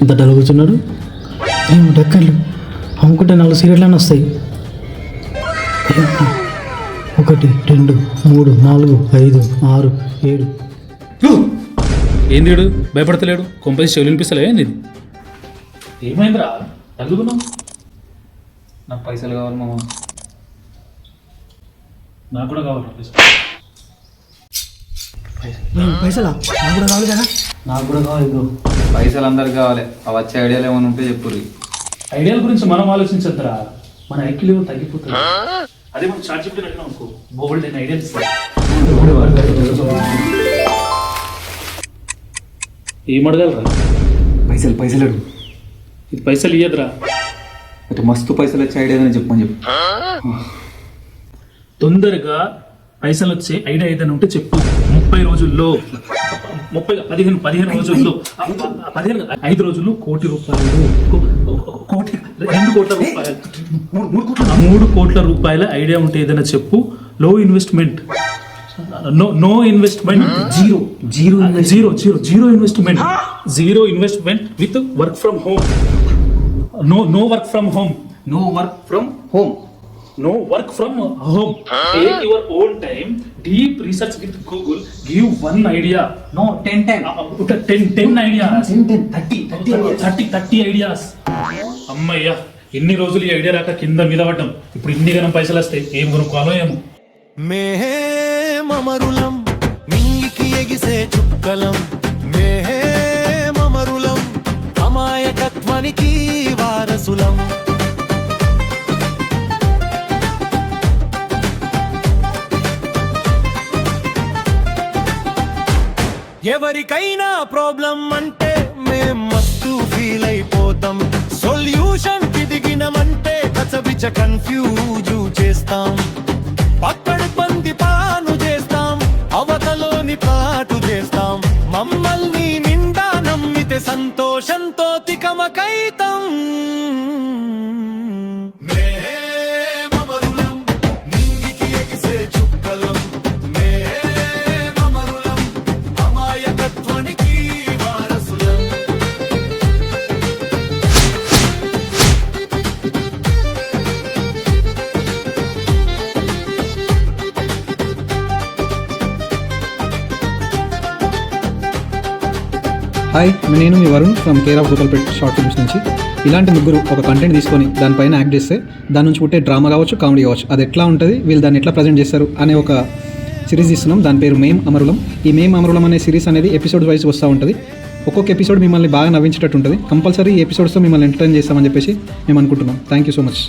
ఇంత డల్ కూర్చున్నాడు. ఏమో డక్కర్లు అమ్ముకుంటే 4 సీరియట్లన్నీ వస్తాయి. 1 2 3 4 5 6 7. ఏంది వీడు భయపడతలేడు? కొంపది చెవులు వినిపిస్తలే ఏంది? ఏమైందిరా తగ్గుతున్నావు? నాకు పైసలు కావాలి మామ. నాకు కూడా కావాలి పైసలా? నాకు కూడా కావాలి కదా. నాకు కూడా కావాలి బ్రో. పైసలు అందరికి కావాలి. అవి వచ్చే ఐడియాలు ఏమైనా ఉంటే చెప్పుర్రి. ఐడియాల గురించి మనం ఆలోచించద్దురా, మన ఐక్యూ లెవెల్ తగ్గిపోతుంది. అదే మనం చార్జ్ చెప్పి అడిగినా అనుకో, బోల్డ్ నేను ఐడియాలు ఇస్తాను. ఏం అడగలరా? పైసలు అడుగు. ఇది పైసలు ఇయ్యదురా. అంటే మస్తు పైసలు వచ్చే ఐడియా అని చెప్పని చెప్పు. తొందరగా పైసలు వచ్చే ఐడియా ఏదైనా ఉంటే చెప్పు. 30 రోజుల్లో 15 రోజుల్లో 5 రోజుల్లో ₹2 కోట్ల ఐడియా ఉంటే ఏదైనా చెప్పు. Low investment, no investment, zero investment with work from home. No work from home. Take your own time. Deep research with Google. Give one idea. No, 10 ideas. 30 ideas. అమ్మయ్యా, ఎన్ని రోజులు ఈ ఐడియా రాక కింద మీద పడ్డాం. ఇప్పుడు ఇన్ని గనం పైసలు వస్తాయి, ఏం కొనుక్కోవాలో ఏమో. మేమరులం మింగికి ఎగిసే చుక్కలం, మేమరులం అమాయకత్వానికి వారసులం. ఎవరికైనా ప్రాబ్లం అంటే మేం మస్తు ఫీల్ అయిపోతాం. సొల్యూషన్ కి దిగినమంటే కచబిచ కన్ఫ్యూజ్ చేస్తాం. పక్కడి పంది పాను చేస్తాం, అవతలోని పాటు చేస్తాం. మమ్మల్ని నిండా నమ్మితే సంతోషంతో తికమకైతాం. హాయ్, నేను మీ Varun from care of Gokalpet short films నుంచి. ఇలాంటి ముగ్గురు ఒక కంటెంట్ తీసుకొని దానిపైన యాక్ట్ చేస్తే దాని నుంచి పుట్టే డ్రామా కావచ్చు, కామెడీ కావచ్చు, అది ఎట్లా ఉంటుంది, వీళ్ళు దాన్ని ఎట్లా ప్రజెంట్ చేస్తారు అనే ఒక సిరీస్ ఇస్తున్నాం. దాని పేరు మేం అమరులం. ఈ మేం అమరులం అనే సిరీస్ అనేది ఎపిసోడ్ వైజ్ వస్తూ ఉంటుంది. ఒక్కొక్క ఎపిసోడ్ మిమ్మల్ని బాగా నవ్వించేటట్టు ఉంటుంది. కంపల్సరీ ఈ ఎపిసోడ్స్తో మిమ్మల్ని ఎంటర్టైన్ చేస్తామని చెప్పేసి మేము అనుకుంటున్నాం. Thank you so much.